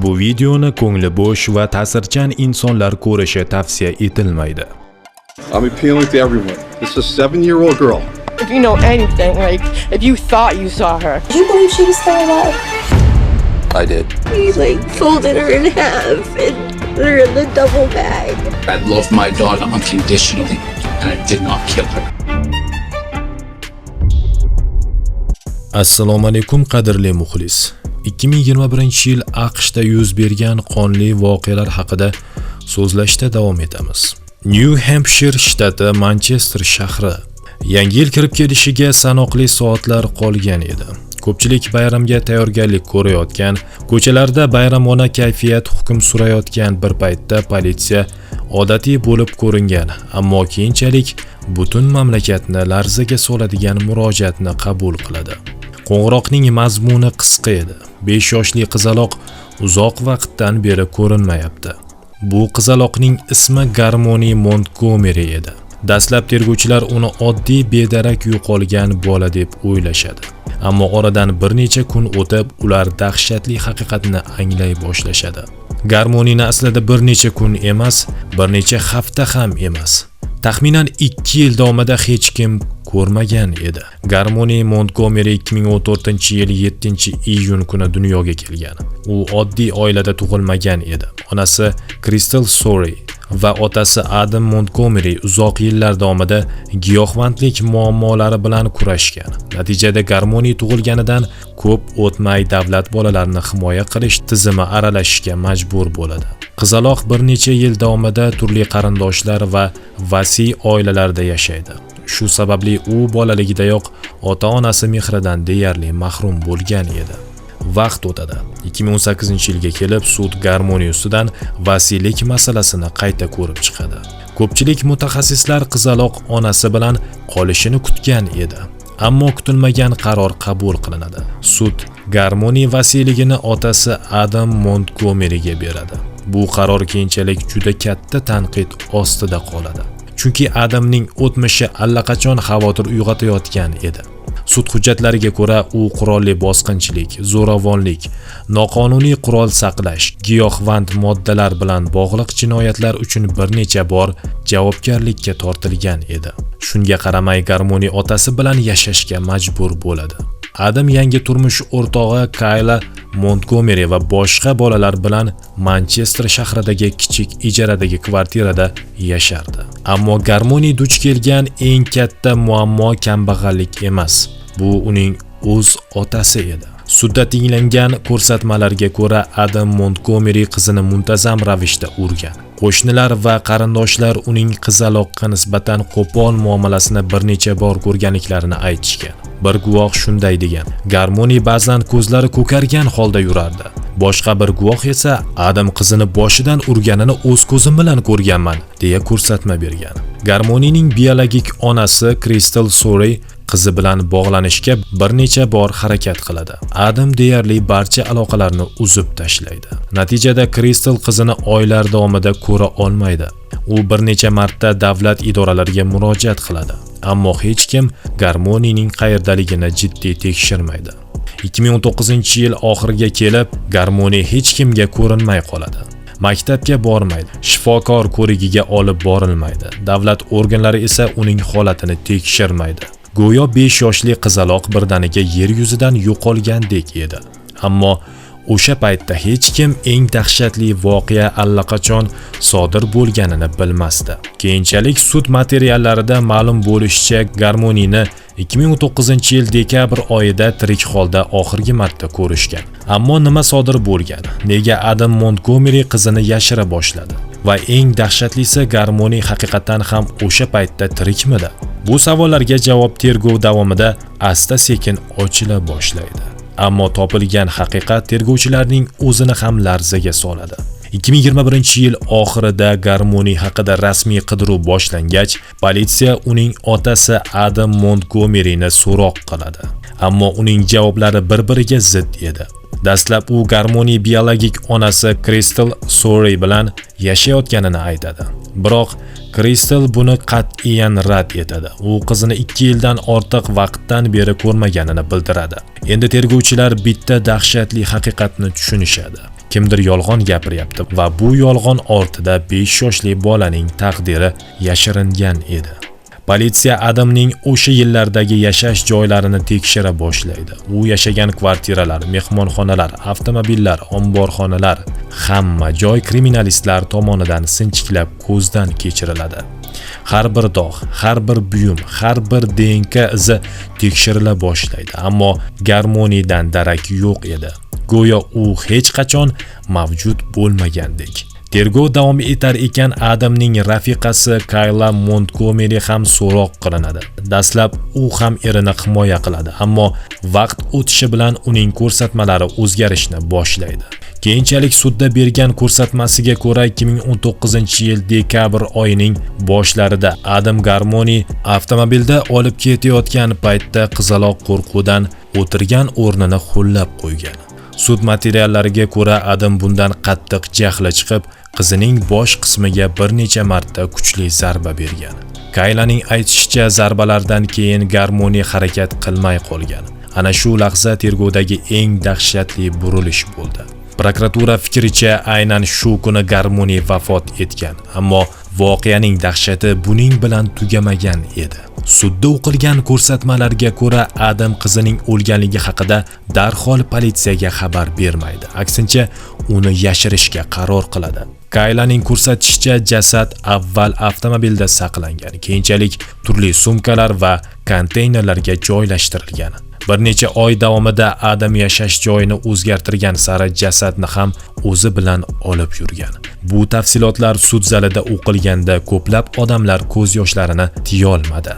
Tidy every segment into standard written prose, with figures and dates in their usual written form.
Bu videoni ko'ngli bo'sh va ta'sirchan insonlar ko'rishi tavsiya etilmaydi. I'm appealing to everyone. This is a 7-year-old girl. If you know anything, like, if you thought you saw her. Did you believe she was still alive? I did. He, folded her in half and put her in the double bag. I loved my daughter unconditionally, and I did not kill her. Assalomu alaykum qadrli muxlis. 2021-yil AQShda yuz bergan qonli voqealar haqida so'zlashda davom etamiz. New Hampshire shtati Manchester shahri. Yangi yil kirib kelishiga sanoqli soatlar qolgan edi. Ko'pchilik bayramga tayyorgarlik ko'rayotgan, ko'chalarda bayramona kayfiyat hukm surayotgan bir paytda politsiya odatiy bo'lib ko'ringan, ammo keyinchalik butun mamlakatni larzaga soladigan murojaatni qabul qiladi. Qo'ng'iroqning mazmuni qisqa edi. 5 yoshli qizaloq uzoq vaqtdan beri ko'rinmayapti. Bu qizaloqning ismi Garmoni Montgomery edi. Dastlab tergovchilar uni oddiy bedarak yo'qolgan bola deb o'ylashadi. Ammo oradan bir necha kun o'tib, ular dahshatli haqiqatni anglay boshlashadi. Garmonini aslida bir necha kun emas, bir necha hafta ham emas. Taxminan 2 yil davomida hech kim ko'rmagan edi. Garmoni Montgomery 2014-yil 7-iyun kuni dunyoga kelgan. U oddiy oilada tug'ilmagan edi. Onasi Crystal Sorey va otasi Adam Montgomery uzoq yillar davomida giyohvandlik muammolari bilan kurashgan. Natijada Garmoni tug'ilganidan ko'p o'tmay davlat bolalarni himoya qilish tizimi aralashishga majbur bo'ladi. Qizaloq bir necha yil davomida turli qarindoshlar va vasiy oilalarda yashaydi. Shu sababli u bolaligidayoq ota-onasi mehridan deyarli mahrum bo'lgan edi. Vaqt o'tadi. 2018-yilga kelib sud Garmoni ustidan vasiylik masalasini qayta ko'rib chiqadi. Ko'pchilik mutaxassislar qizaloq onasi bilan qolishini kutgan edi. Ammo kutilmagan qaror qabul qilinadi. Sud Garmoni vasiyligini otasi Adam Montgomeryga beradi. Bu qaror keyinchalik juda katta tanqid ostida qoladi. Chunki Adamning o'tmishi allaqachon xavotir uyg'otayotgan edi. Sud hujjatlariga ko'ra u qurolli bosqinchilik, zo'ravonlik, noqonuniy qurol saqlash, giyohvand moddalar bilan bog'liq jinoyatlar uchun bir necha bor javobgarlikka tortilgan edi. Shunga qaramay Garmoni otasi bilan yashashga majbur bo'ladi. Adam yangi turmush o'rtog'i Kayla Montgomery va boshqa bolalar bilan Manchester shahridagi kichik ijaradagi kvartirada yashardi. Ammo Garmoni duch kelgan eng katta muammo kambag'allik emas. Bu uning o'z otasi edi. Sudda tinglangan ko'rsatmalarga ko'ra Adam Montgomery qizini muntazam ravishda urgan. Qo'shnilar va qarindoshlar uning qizaloqqa nisbatan qo'pol muomalasini bir necha bor ko'rganliklarini aytishgan. Bir guvoh shunday degan: Garmoni ba'zan ko'zlari ko'kargan holda yurardi. Boshqa bir guvoh esa Adam qizini boshidan urganini o'z ko'zim bilan ko'rganman deya ko'rsatma bergan. Garmonining biologik onasi Crystal Sorey qizi bilan bog'lanishga bir necha bor harakat qiladi. Adam deyarli barcha aloqalarni uzib tashlaydi. Natijada Crystal qizini oylar davomida ko'ra olmaydi. U bir necha marta davlat idoralariga murojaat qiladi, ammo hech kim Garmonining qayerdaligini jiddiy tekshirmaydi. 2019-yil oxiriga kelib, Garmoni hech kimga ko'rinmay qoladi. Maktabga bormaydi, shifokor ko'rigiga olib borilmaydi. Davlat organlari esa uning holatini tekshirmaydi. Go'yo 5 yoshli qizaloq birdaniga yer yuzidan yo'qolgandek edi. Ammo o'sha paytda hech kim eng dahshatli voqea allaqachon sodir bo'lganini bilmasdi. Keyinchalik sud materiallarida ma'lum bo'lishicha, Garmonini 2019-yil dekabr oyida tirik holda oxirgi marta ko'rishgan. Ammo nima sodir bo'lgan? Nega Adam Montgomery qizini yashira boshladi? Va eng dahshatlisi, Garmoni haqiqatan ham o'sha paytda tirikmidi? Bu savollarga javob tergov davomida asta-sekin ochila boshlaydi. Ammo topilgan haqiqat tergovchilarning o'zini ham larzaga soladi. 2021-yil oxirida Garmoni haqida rasmiy qidiruv boshlangach, politsiya uning otasi Adam Montgomeryni so'roq qiladi. Ammo uning javoblari bir-biriga zid edi. Dastlab u Garmoni biologik onasi Crystal Sorey bilan yashayotganini aytadi. Biroq Crystal buni qat'iyan rad etadi. U qizini 2 yildan ortiq vaqtdan beri ko'rmaganini bildiradi. Endi tergovchilar bitta dahshatli haqiqatni tushunishadi. kimdir yolg'on gapiryapti va bu yolg'on ortida 5 yoshli bolaning taqdiri yashiringan edi. Politsiya Adamning o'sha yillardagi yashash joylarini tekshira boshlaydi. U yashagan kvartiralar, mehmonxonalar, avtomobillar, omborxonalar, hamma joy kriminalistlar tomonidan sinchiklab ko'zdan kechiriladi. Har bir dog', har bir buyum, har bir DNK izi tekshirila boshlaydi, ammo Garmonidan darak yo'q edi. Go'yo u hech qachon mavjud bo'lmagandek. Tergov davom etar ekan, Adamning rafiqasi Kayla Montgomery ham so'roq qilinadi. Dastlab u ham erini himoya qiladi, ammo vaqt o'tishi bilan uning ko'rsatmalari o'zgarishni boshlaydi. Keyinchalik sudda bergan ko'rsatmasiga ko'ra 2019-yil dekabr oyining boshlarida Adam Garmoni avtomobilda olib ketayotgan paytda qizaloq qo'rquvdan o'tirgan o'rnini xo'llab qo'ygan. Sud materiallariga ko'ra Adam bundan qattiq jahli chiqib, qizining bosh qismiga bir necha marta kuchli zarba bergan. Kaylaning aytishicha, zarbalardan keyin Garmoni harakat qilmay qolgan. Ana shu lahza tergovdagi eng dahshatli burilish bo'ldi. Prokuratura fikricha, aynan shu kuni Garmoni vafot etgan, ammo voqeaning dahshati buning bilan tugamagan edi. Sudda o'qilgan ko'rsatmalarga ko'ra, Adam qizining o'lganligi haqida darhol politsiyaga xabar bermaydi. Aksincha, uni yashirishga qaror qiladi. Kaylaning ko'rsatishicha, jasad avval avtomobilda saqlangan, keyinchalik turli sumkalar va konteynerlarga joylashtirilgan. Bir necha oy davomida Adam yashash joyini o'zgartirgan sari jasadni ham o'zi bilan olib yurgan. Bu tafsilotlar sud zalida o'qilganda ko'plab odamlar ko'z yoshlarini tiya olmadi.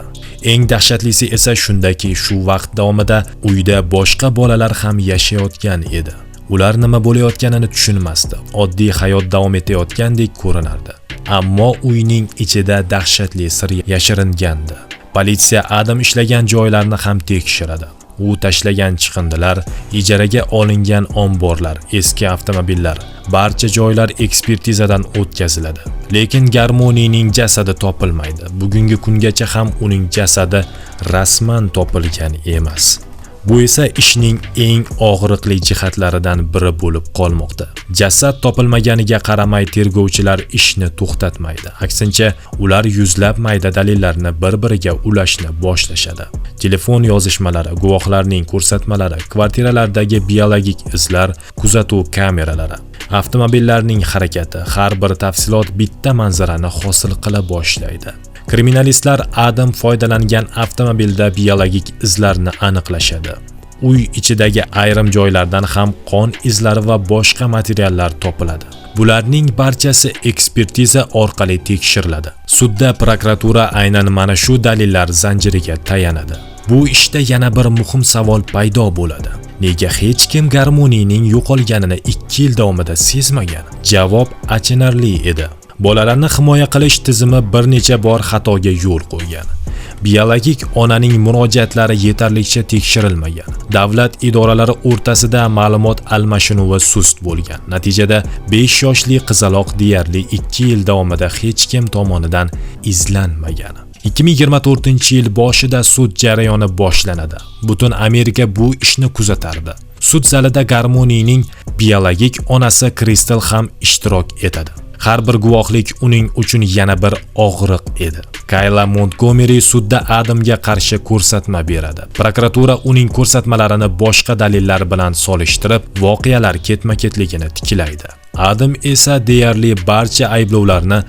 Eng dahshatlisi esa shundaki, shu vaqt davomida uyda boshqa bolalar ham yashayotgan edi. Ular nima bo'layotganini tushunmasdi. Oddiy hayot davom etayotgandek ko'rinardi. Ammo uyning ichida dahshatli sir yashiringandi. Politsiya Adam ishlagan joylarni ham tekshiradi. U tashlagan chiqindilar, ijaraga olingan omborlar, eski avtomobillar, barcha joylar ekspertizadan o'tkaziladi. Lekin Garmonining jasadi topilmaydi. Bugungi kungacha ham uning jasadi rasman topilgan emas. Bu esa ishning eng og'riqli jihatlaridan biri bo'lib qolmoqda. Jasad topilmaganiga qaramay tergovchilar ishni to'xtatmaydi. Aksincha, ular yuzlab mayda dalillarni bir-biriga ulashni boshlashadi. Telefon yozishmalari, guvohlarning ko'rsatmalari, kvartiralardagi biologik izlar, kuzatuv kameralari, avtomobillarning harakati, har bir tafsilot bitta manzarani hosil qila boshlaydi. Kriminalistlar Adam foydalangan avtomobilda biologik izlarni aniqlashadi. Uy ichidagi ayrim joylardan ham qon izlari va boshqa materiallar topiladi. Bularning barchasi ekspertiza orqali tekshiriladi. Sudda prokuratura aynan mana shu dalillar zanjiriga tayanadi. Bu ishda yana bir muhim savol paydo bo'ladi. Nega hech kim Garmonining yo'qolganini 2 yil davomida sezmagan? Javob achinarli edi. Bolalarni himoya qilish tizimi bir necha bor xatoga yo'l qo'ygan. Biologik onaning murojaatlari yetarlicha tekshirilmagan. Davlat idoralari o'rtasida ma'lumot almashinuvi sust bo'lgan. Natijada 5 yoshli qizaloq deyarli 2 yil davomida hech kim tomonidan izlanmagan. 2024-yil boshida sud jarayoni boshlanadi. Butun Amerika bu ishni kuzatardi. Sud zalida Garmonining biologik onasi Kristal ham ishtirok etadi. Har bir guvohlik uning uchun yana bir og'riq edi. Kayla Montgomery sudda Adamga qarshi ko'rsatma beradi. Prokuratura uning ko'rsatmalarini boshqa dalillar bilan solishtirib, voqealar ketma-ketligini tiklaydi. Adam esa deyarli barcha ayblovlarni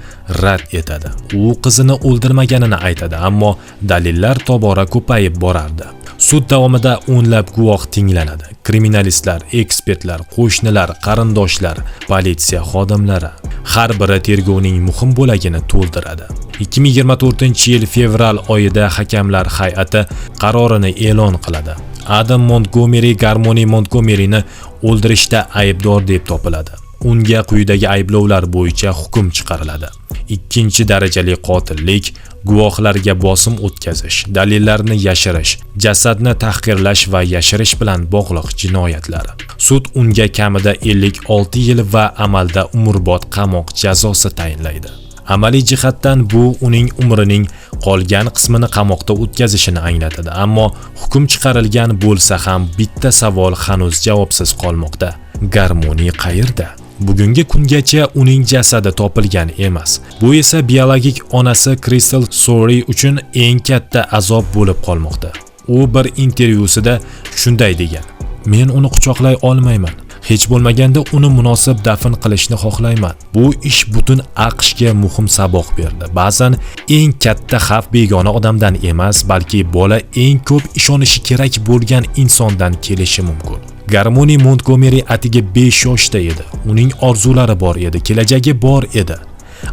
rad etadi. U qizini o'ldirmaganini aytadi, ammo dalillar tobora ko'payib borardi. Sud davomida o'nlab guvoh tinglanadi. Kriminalistlar, ekspertlar, qo'shnilar, qarindoshlar, politsiya xodimlari har biri tergovning muhim bo'lagini to'ldiradi. 2024-yil fevral oyida hakamlar hay'ati qarorini e'lon qiladi. Adam Montgomery Garmoni Montgomeryni o'ldirishda aybdor deb topiladi. Unga quyidagi ayblovlar bo'yicha hukm chiqariladi. 2-darajali qotillik, guvohlarga bosim o'tkazish, dalillarni yashirish, jasadni tahqirlash va yashirish bilan bog'liq jinoyatlar. Sud unga kamida 56 yil va amalda umrbod qamoq jazosi tayinlaydi. Amaliy jihatdan bu uning umrining qolgan qismini qamoqda o'tkazishini anglatadi, ammo hukm chiqarilgan bo'lsa ham bitta savol hanuz javobsiz qolmoqda. Garmoni qayerda? Bugungi kungacha uning jasadi topilgan emas. Bu esa biologik onasi Crystal Sorey uchun eng katta azob bo'lib qolmoqda. U bir intervyusida shunday degan: "Men uni quchoqlay olmayman. Hech bo'lmaganda uni munosib dafn qilishni xohlayman. Bu ish butun AQShga muhim saboq berdi. Ba'zan eng katta xavf begona odamdan emas, balki bola eng ko'p ishonishi kerak bo'lgan insondan kelishi mumkin." Garmoni Montgomery atigi 5 yoshda edi. Uning orzulari bor edi, kelajagi bor edi.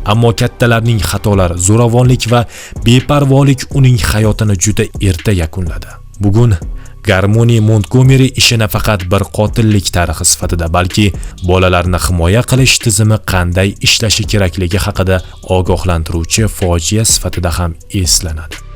Ammo kattalarning xatolari, zo'ravonlik va beparvolik uning hayotini juda erta yakunladi. Bugun Garmoni Montgomery ishini faqat bir qotillik tarixi sifatida, balki bolalarni himoya qilish tizimi qanday ishlashi kerakligi haqida ogohlantiruvchi fojia sifatida ham eslanadi.